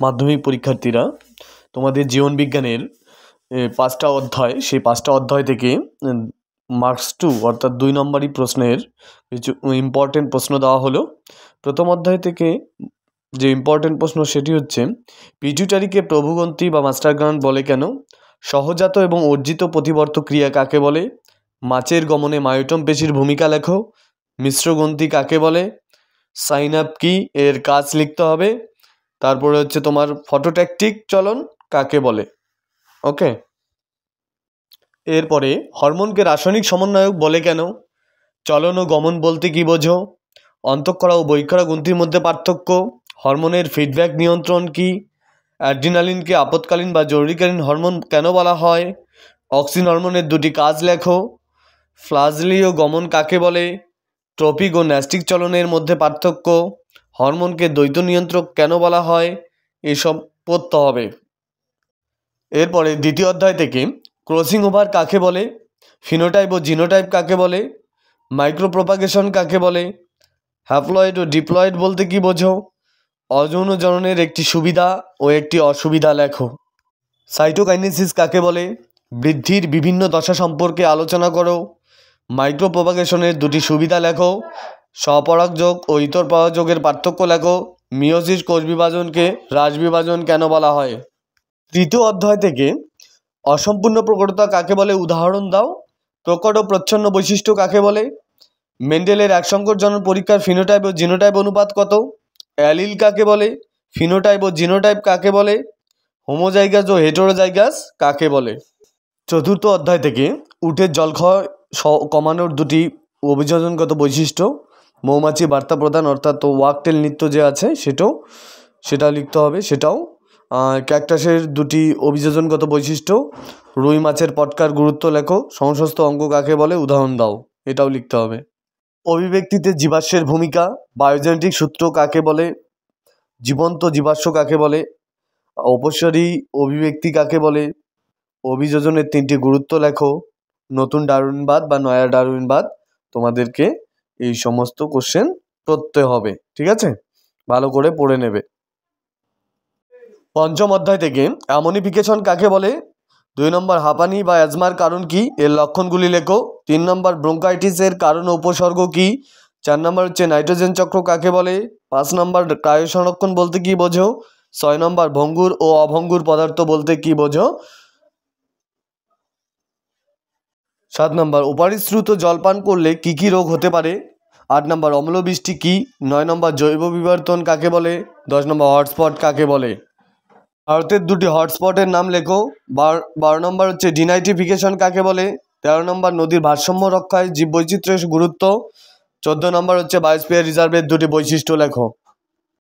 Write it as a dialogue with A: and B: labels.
A: মাধ্যমিক পরীক্ষার্থীরা তোমাদের জীবন বিজ্ঞানের 5টা অধ্যায়, সেই 5টা অধ্যায় থেকে মার্কস 2 অর্থাৎ 2 নম্বরই প্রশ্নের কিছু ইম্পর্টেন্ট প্রশ্ন দেওয়া হলো। প্রথম অধ্যায় থেকে যে ইম্পর্টেন্ট প্রশ্ন সেটি হচ্ছে, পিটুইটারিকে প্রভুগ্রন্থি বা মাস্টার গ্ল্যান্ড বলে কেন? সহজাত এবং অর্জিত প্রতিবর্ত ক্রিয়া কাকে বলে? মাছের গমনে মায়োটম পেশির ভূমিকা লেখো। মিশ্র গ্রন্থি কাকে বলে? সাইন্যাপ কি, এর কাজ লিখতে হবে। তারপরে হচ্ছে তোমার ফটোট্যাকটিক চলন কাকে বলে। ওকে, এরপরে হরমোনকে রাসায়নিক সমন্বয়ক বলে কেন? চলন ও গমন বলতে কি বোঝো? অন্তঃক্ষরা ও বহিঃক্ষরা গ্রন্থির মধ্যে পার্থক্য। হরমোনের ফিডব্যাক নিয়ন্ত্রণ কি? অ্যাড্রিনালিনকে আপৎকালীন বা জরুরিকালীন হরমোন কেন বলা হয়? অক্সিন হরমোনের দুটি কাজ লেখো। ফ্লাজলীয় গমন কাকে বলে? ট্রপিক ও ন্যাস্টিক চলনের মধ্যে পার্থক্য। হরমোনকে দ্বৈত নিয়ন্ত্রক কেন বলা হয়? এসব পড়তে হবে। এরপরে দ্বিতীয় অধ্যায় থেকে ক্রসিং ওভার কাকে বলে? ফিনোটাইপ ও জিনোটাইপ কাকে বলে? মাইক্রোপ্রোপাগেশন কাকে বলে? হ্যাপ্লয়েড ও ডিপ্লয়েড বলতে কি বোঝো? অযৌন জননের একটি সুবিধা ও একটি অসুবিধা লেখো। সাইটোকাইনেসিস কাকে বলে? বৃদ্ধির বিভিন্ন দশা সম্পর্কে আলোচনা করো। মাইক্রোপ্রোপাগেশনের দুটি সুবিধা লেখো। স্বপরাগযোগ ও ইতর পরাগযোগের পার্থক্য লেখো। মিওসিস কোষ বিভাজনকে হ্রাস বিভাজন কেন বলা হয়? তৃতীয় অধ্যায় থেকে অসম্পূর্ণ প্রকটতা কাকে বলে উদাহরণ দাও। প্রকট ও প্রচ্ছন্ন বৈশিষ্ট্য কাকে বলে? মেন্ডেলের একসঙ্কর জনন পরীক্ষার ফিনোটাইপ ও জিনোটাইপ অনুপাত কত? অ্যালিল কাকে বলে? ফিনোটাইপ ও জিনোটাইপ কাকে বলে? হোমোজাইগাস ও হেটেরোজাইগাস কাকে বলে? চতুর্থ অধ্যায় থেকে উটের জলক্ষয় কমানোর দুটি অভিযোজনগত বৈশিষ্ট্য। মৌমাছি বার্তা প্রদান অর্থাৎ ওয়াকটেল নৃত্য যে আছে সেটা লিখতে হবে। সেটাও ক্যাকটাসের দুটি অভিযোজনগত বৈশিষ্ট্য। রুই মাছের পটকার গুরুত্ব লেখো। সংসস্ত অঙ্গ কাকে বলে উদাহরণ দাও, এটাও লিখতে হবে। অভিব্যক্তিতে জীবাশ্মের ভূমিকা। বায়োজেনেটিক সূত্র কাকে বলে? জীবন্ত জীবাশ্ম কাকে বলে? অপসরী অভিব্যক্তি কাকে বলে? অভিযোজনের 3টি গুরুত্ব লেখো। নতুন ডারউইনবাদ বা নয়া ডারউইনবাদ। তোমাদেরকে এই সমস্ত কোশ্চেন পড়তে হবে, ঠিক আছে? ভালো করে পড়ে নেবে। পঞ্চম অধ্যায় থেকে অ্যামোনিফিকেশন কাকে বলে? 2 নম্বর হাঁপানি বা অ্যাজমার কারণ কি, এর লক্ষণগুলি লেখো। 3 নম্বর ব্রঙ্কাইটিসের কারণ ও উপসর্গ কি? 4 নম্বর হচ্ছে নাইট্রোজেন চক্র কাকে বলে? 5 নম্বর ক্রায়ো সংরক্ষণ বলতে কি বোঝো? 6 নম্বর ভঙ্গুর ও অভঙ্গুর পদার্থ বলতে কি বোঝো? 7 নম্বর অপরিশ্রুত জলপান করলে কি কি রোগ হতে পারে? 8 নম্বর অম্লবৃষ্টি কি? 9 নম্বর জৈব বিবর্তন কাকে বলে? 10 নম্বর হটস্পট কাকে বলে? ভারতের 2টি হটস্পটের নাম লেখো। 12 নম্বর হচ্ছে ডিনাইট্রিফিকেশন কাকে বলে? 13 নম্বর নদীর ভারসাম্য রক্ষায় জীববৈচিত্র্যের গুরুত্ব। 14 নম্বর হচ্ছে বায়োস্ফিয়ার রিজার্ভের 2টি বৈশিষ্ট্য লেখো।